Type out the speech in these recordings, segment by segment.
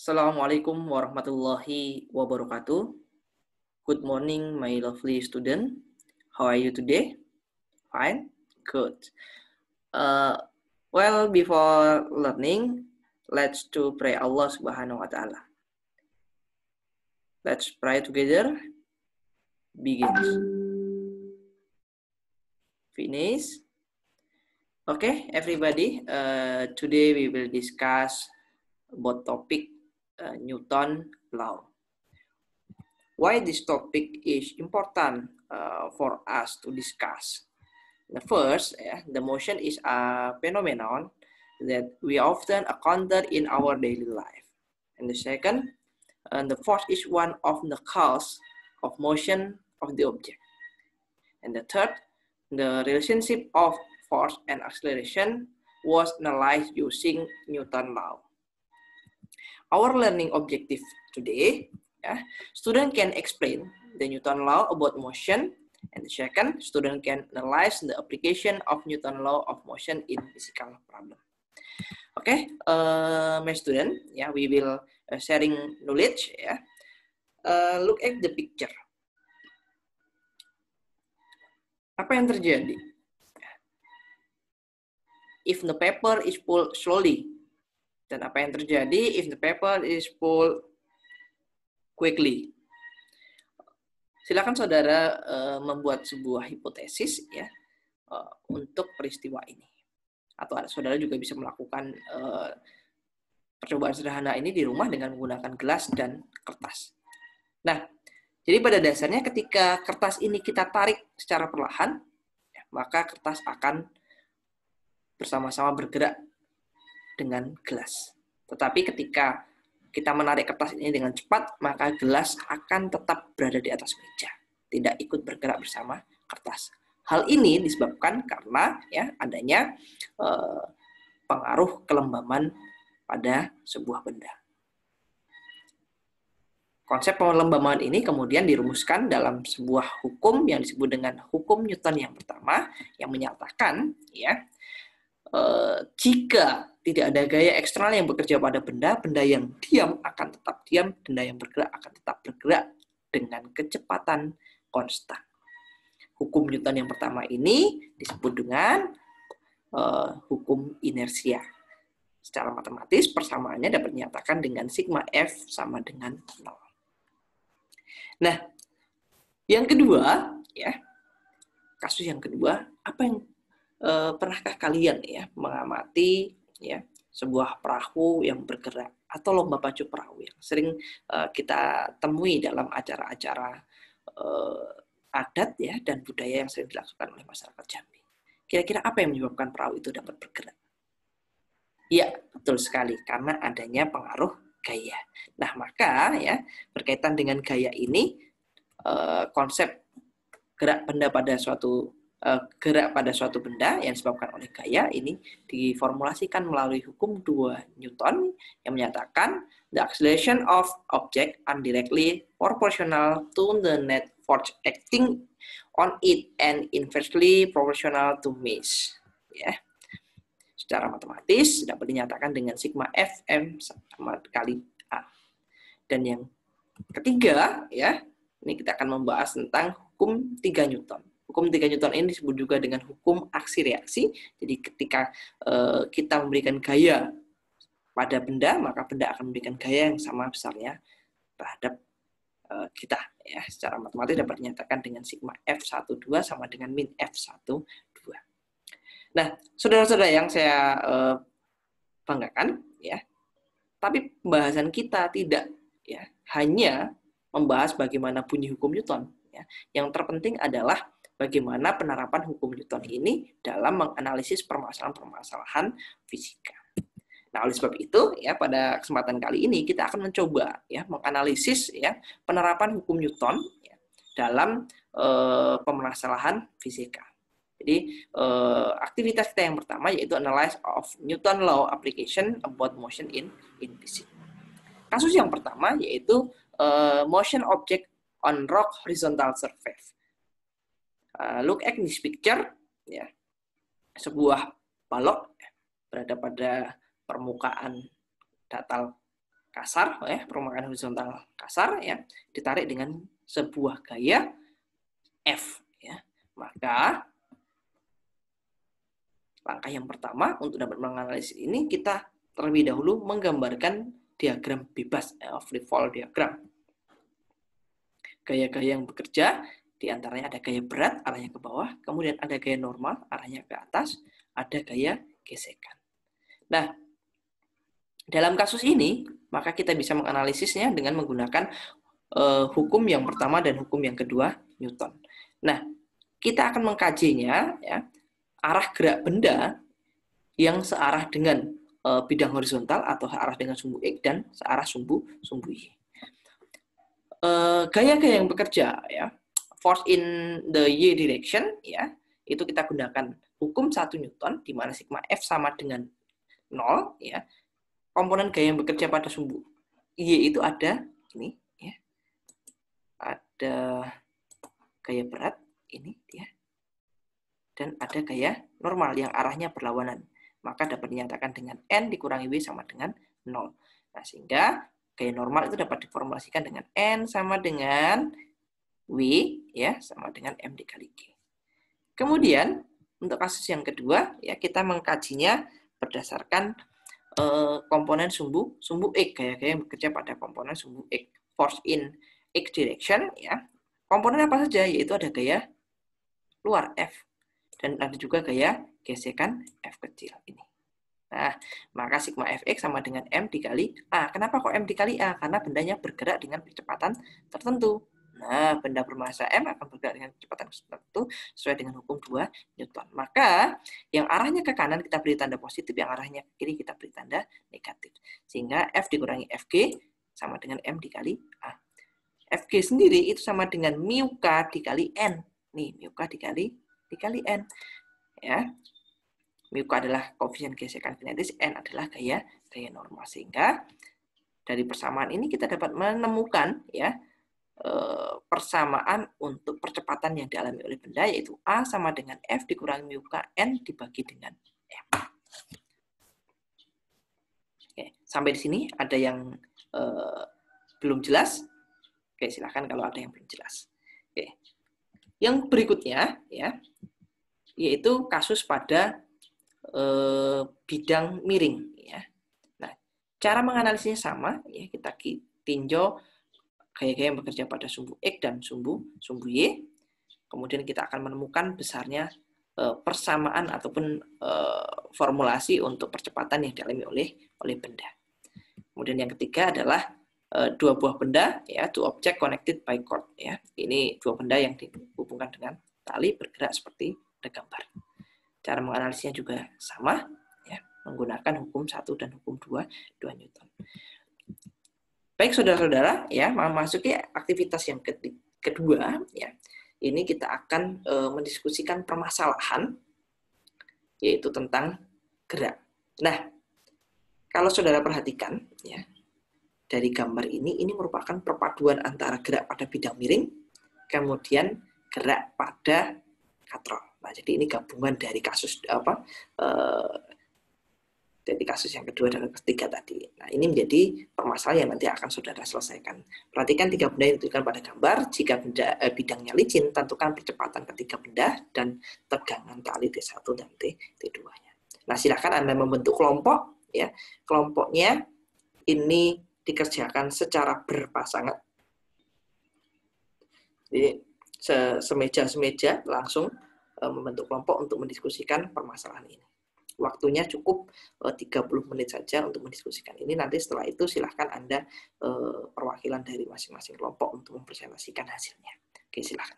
Assalamualaikum warahmatullahi wabarakatuh. Good morning, my lovely student. How are you today? Fine? Good. Before learning, let's to pray Allah Subhanahu wa Ta'ala. Let's pray together. Begins. Finish. Okay, everybody. Today we will discuss about topic Newton law. Why this topic is important for us to discuss? The first, the motion is a phenomenon that we often encounter in our daily life. And the second, the force is one of the cause of motion of the object. And the third, the relationship of force and acceleration was analyzed using Newton's law. Our learning objective today, student can explain the Newton law about motion, and the second, student can analyze the application of Newton law of motion in physical problem. Okay, my student, we will sharing knowledge. Look at the picture. Apa yang terjadi? If the paper is pulled slowly, dan apa yang terjadi if the paper is pulled quickly? Silakan saudara membuat sebuah hipotesis untuk peristiwa ini. Atau saudara juga bisa melakukan percobaan sederhana ini di rumah dengan menggunakan gelas dan kertas. Nah, jadi pada dasarnya ketika kertas ini kita tarik secara perlahan, maka kertas akan bersama-sama bergerak dengan gelas. Tetapi ketika kita menarik kertas ini dengan cepat, maka gelas akan tetap berada di atas meja, tidak ikut bergerak bersama kertas. Hal ini disebabkan karena adanya pengaruh kelembaban pada sebuah benda. Konsep kelembaban ini kemudian dirumuskan dalam sebuah hukum yang disebut dengan hukum Newton yang pertama, yang menyatakan jika tidak ada gaya eksternal yang bekerja pada benda, benda yang diam akan tetap diam, benda yang bergerak akan tetap bergerak dengan kecepatan konstan. Hukum Newton yang pertama ini disebut dengan hukum inersia. Secara matematis, persamaannya dapat dinyatakan dengan sigma F sama dengan 0. Nah, yang kedua, kasus yang kedua, apa yang pernahkah kalian mengamati sebuah perahu yang bergerak atau lomba pacu perahu yang sering kita temui dalam acara-acara adat dan budaya yang sering dilakukan oleh masyarakat Jambi. Kira-kira apa yang menyebabkan perahu itu dapat bergerak? Ya, betul sekali, karena adanya pengaruh gaya. Nah, maka berkaitan dengan gaya ini, konsep gerak pada suatu benda yang disebabkan oleh gaya ini diformulasikan melalui hukum 2 Newton yang menyatakan the acceleration of object indirectly proportional to the net force acting on it and inversely proportional to mass. Secara matematis dapat dinyatakan dengan sigma Fm sama kali A. Dan yang ketiga, ini kita akan membahas tentang hukum 3 Newton. Hukum 3 Newton ini disebut juga dengan hukum aksi-reaksi. Jadi ketika kita memberikan gaya pada benda, maka benda akan memberikan gaya yang sama besarnya terhadap kita. Secara matematis dapat dinyatakan dengan sigma F12 sama dengan min F12. Nah, saudara-saudara yang saya banggakan, tapi pembahasan kita tidak hanya membahas bagaimana bunyi hukum Newton. Yang terpenting adalah bagaimana penerapan hukum Newton ini dalam menganalisis permasalahan-permasalahan fisika. Nah, oleh sebab itu, pada kesempatan kali ini kita akan mencoba menganalisis penerapan hukum Newton dalam permasalahan fisika. Jadi, aktivitas kita yang pertama yaitu analysis of Newton law application about motion in physics. Kasus yang pertama yaitu motion object on rock horizontal surface. Look at this picture, sebuah balok berada pada permukaan datar kasar, permukaan horizontal kasar, ya, ditarik dengan sebuah gaya F, ya. Maka langkah yang pertama untuk dapat menganalisis ini, kita terlebih dahulu menggambarkan diagram bebas, free fall diagram. Gaya-gaya yang bekerja, diantaranya ada gaya berat, arahnya ke bawah, kemudian ada gaya normal, arahnya ke atas, ada gaya gesekan. Nah, dalam kasus ini, maka kita bisa menganalisisnya dengan menggunakan hukum yang pertama dan hukum yang kedua Newton. Nah, kita akan mengkajinya, ya, arah gerak benda yang searah dengan bidang horizontal atau searah dengan sumbu X dan searah sumbu Y. Gaya-gaya yang bekerja, ya, force in the Y direction, ya, itu kita gunakan hukum 1 Newton, di mana sigma F sama dengan 0, ya. Komponen gaya yang bekerja pada sumbu Y itu ada ini, ya, ada gaya berat ini, ya, dan ada gaya normal yang arahnya berlawanan. Maka dapat dinyatakan dengan N dikurangi W sama dengan 0. Nah, sehingga gaya normal itu dapat diformulasikan dengan N sama dengan W, ya, sama dengan M dikali G. Kemudian, untuk kasus yang kedua, ya, kita mengkajinya berdasarkan komponen sumbu X, gaya-gaya yang bekerja pada komponen sumbu X. Force in X direction, ya. Komponen apa saja? Yaitu ada gaya luar F. Dan ada juga gaya gesekan F kecil ini. Nah, maka sigma Fx sama dengan M dikali A. Kenapa kok M dikali A? Karena bendanya bergerak dengan kecepatan tertentu. Nah, benda bermassa M akan bergerak dengan kecepatan tertentu sesuai dengan hukum 2 Newton. Maka, yang arahnya ke kanan kita beri tanda positif, yang arahnya ke kiri kita beri tanda negatif. Sehingga F dikurangi Fg sama dengan M dikali A. Fg sendiri itu sama dengan mu K dikali N. Nih, mu K dikali N, ya. Mu K adalah koefisien gesekan kinetis, N adalah gaya normal. Sehingga dari persamaan ini kita dapat menemukan, ya, persamaan untuk percepatan yang dialami oleh benda, yaitu A sama dengan F dikurangi mu K N dibagi dengan M. Oke, sampai di sini ada yang belum jelas? Oke, silakan kalau ada yang belum jelas. Oke. Yang berikutnya, ya, yaitu kasus pada bidang miring, ya. Nah, cara menganalisisnya sama, ya, kita tinjau gaya-gaya yang bekerja pada sumbu X dan sumbu Y. Kemudian kita akan menemukan besarnya persamaan ataupun formulasi untuk percepatan yang dialami oleh benda. Kemudian yang ketiga adalah dua buah benda, ya, two object connected by cord, ya. Ini dua benda yang dihubungkan dengan tali bergerak seperti ada gambar. Cara menganalisisnya juga sama, ya, menggunakan hukum 1 dan hukum 2 Newton. Baik, saudara-saudara, ya, memasuki aktivitas yang kedua, ya. Ini kita akan mendiskusikan permasalahan, yaitu tentang gerak. Nah, kalau saudara perhatikan, ya, dari gambar ini merupakan perpaduan antara gerak pada bidang miring, kemudian gerak pada katrol. Nah, jadi ini gabungan dari kasus dari kasus yang kedua dan ketiga tadi. Nah, ini menjadi permasalahan yang nanti akan saudara selesaikan. Perhatikan 3 benda yang ditunjukkan pada gambar. Jika bidangnya licin, tentukan percepatan ketiga benda dan tegangan tali T1 dan T2-nya. Nah, silakan Anda membentuk kelompok, ya. Kelompoknya ini dikerjakan secara berpasangan. Jadi semeja langsung membentuk kelompok untuk mendiskusikan permasalahan ini. Waktunya cukup 30 menit saja untuk mendiskusikan ini. Nanti setelah itu silahkan Anda perwakilan dari masing-masing kelompok untuk mempresentasikan hasilnya. Oke, silahkan.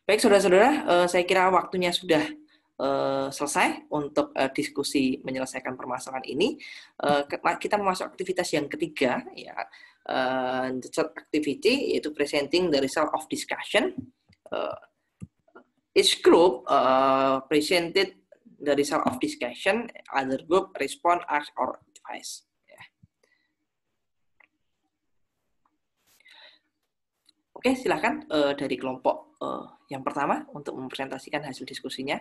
Baik, saudara-saudara, saya kira waktunya sudah selesai untuk diskusi menyelesaikan permasalahan ini. Kita masuk aktivitas yang ketiga, ya. The third activity, yaitu presenting the result of discussion. Each group presented the result of discussion, other group respond, ask, or advise. Ya. Oke, silakan dari kelompok yang pertama untuk mempresentasikan hasil diskusinya.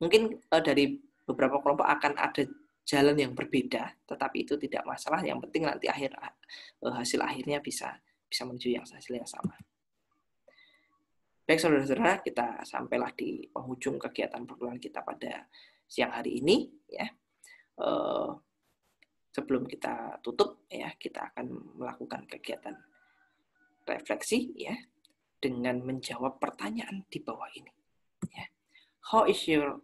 Mungkin dari beberapa kelompok akan ada jalan yang berbeda, tetapi itu tidak masalah. Yang penting nanti hasil akhirnya bisa menuju hasil yang sama. Baik saudara-saudara, kita sampailah di penghujung kegiatan perkuliahan kita pada siang hari ini. Ya, sebelum kita tutup, ya, kita akan melakukan kegiatan refleksi, ya, dengan menjawab pertanyaan di bawah ini. Ya. How is your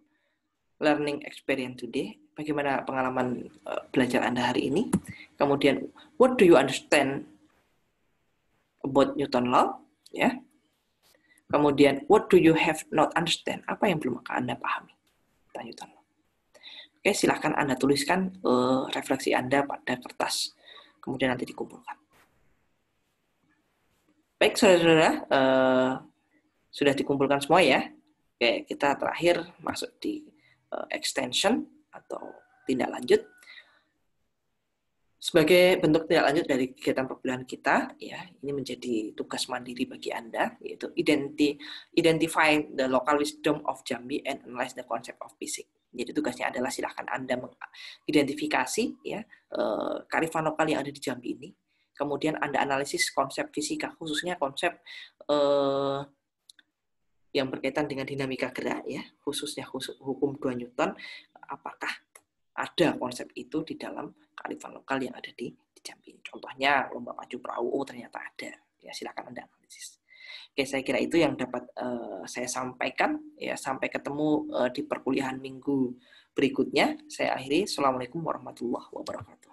learning experience today? Bagaimana pengalaman belajar Anda hari ini? Kemudian, what do you understand about Newton Law? Ya. Kemudian, what do you have not understand? Apa yang belum Anda pahami tentang Newton Law? Oke, silakan Anda tuliskan refleksi Anda pada kertas. Kemudian nanti dikumpulkan. Baik, saudara-saudara, sudah dikumpulkan semua ya. Oke, kita terakhir masuk di extension atau tindak lanjut. Sebagai bentuk tindak lanjut dari kegiatan perkuliahan kita, ya, ini menjadi tugas mandiri bagi Anda, yaitu identify the local wisdom of Jambi and analyze the concept of physics. Jadi tugasnya adalah silakan Anda mengidentifikasi, ya, kearifan lokal yang ada di Jambi ini. Kemudian Anda analisis konsep fisika, khususnya konsep yang berkaitan dengan dinamika gerak, ya, khususnya hukum 2 Newton. Apakah ada konsep itu di dalam kearifan lokal yang ada di Jambi. Contohnya lomba pacu perahu, ternyata ada. Ya, silakan Anda analisis. Oke, saya kira itu yang dapat saya sampaikan. Ya, sampai ketemu di perkuliahan minggu berikutnya. Saya akhiri. Assalamualaikum warahmatullahi wabarakatuh.